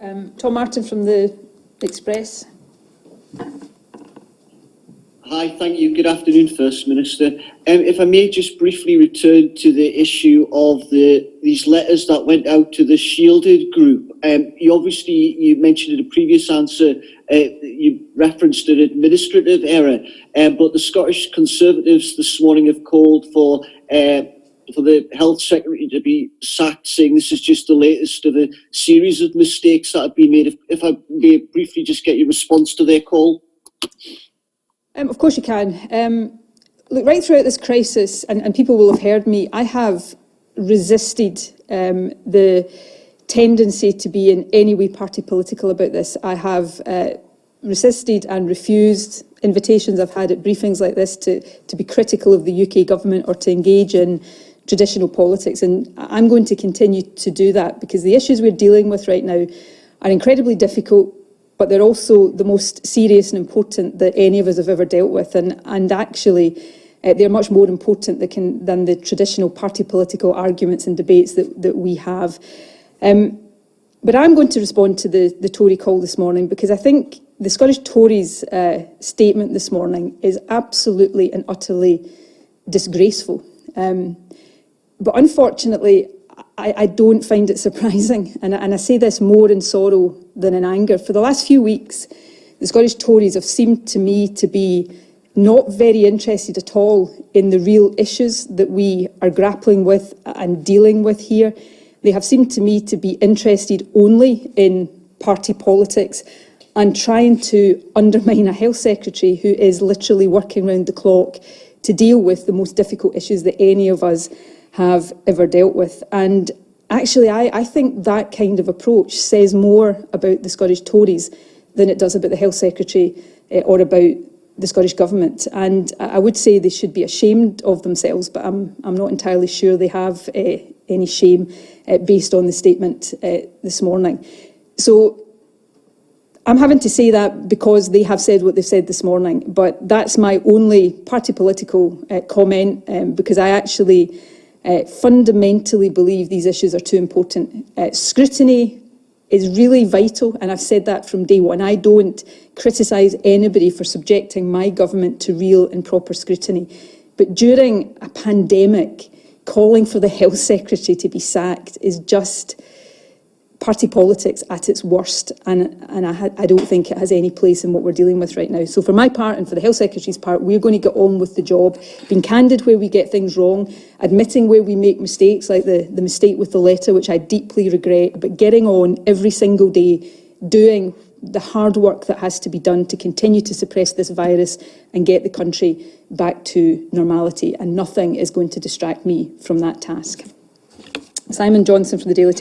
Tom Martin from the Express. Hi, thank you. Good afternoon, First Minister. If I may just briefly return to the issue of these letters that went out to the shielded group. You mentioned in a previous answer, you referenced an administrative error, but the Scottish Conservatives this morning have called for the Health Secretary to be sacked, saying this is just the latest of a series of mistakes that have been made. If I may briefly just get your response to their call. Of course you can. Look, right throughout this crisis, and people will have heard me, I have resisted the tendency to be in any way party political about this. I have resisted and refused invitations I've had at briefings like this to be critical of the UK government or to engage in traditional politics. And I'm going to continue to do that because the issues we're dealing with right now are incredibly difficult, but they're also the most serious and important that any of us have ever dealt with. And actually, they're much more important than the traditional party political arguments and debates that we have. But I'm going to respond to the Tory call this morning because I think the Scottish Tories' statement this morning is absolutely and utterly disgraceful. But unfortunately, I don't find it surprising, and I say this more in sorrow than in anger. For the last few weeks, the Scottish Tories have seemed to me to be not very interested at all in the real issues that we are grappling with and dealing with here. They have seemed to me to be interested only in party politics and trying to undermine a health secretary who is literally working round the clock to deal with the most difficult issues that any of us have ever dealt with. And actually, I think that kind of approach says more about the Scottish Tories than it does about the Health Secretary or about the Scottish Government. And I would say they should be ashamed of themselves, but I'm not entirely sure they have any shame based on the statement this morning. So I'm having to say that because they have said what they've said this morning, but that's my only party political comment because I actually fundamentally believe these issues are too important. Scrutiny is really vital, and I've said that from day one. I don't criticise anybody for subjecting my government to real and proper scrutiny. But during a pandemic, calling for the Health Secretary to be sacked is just party politics at its worst, and I don't think it has any place in what we're dealing with right now. So for my part and for the Health Secretary's part, we're going to get on with the job, being candid where we get things wrong, admitting where we make mistakes, like the mistake with the letter, which I deeply regret, but getting on every single day, doing the hard work that has to be done to continue to suppress this virus and get the country back to normality. And nothing is going to distract me from that task. Simon Johnson from the Daily Telegraph.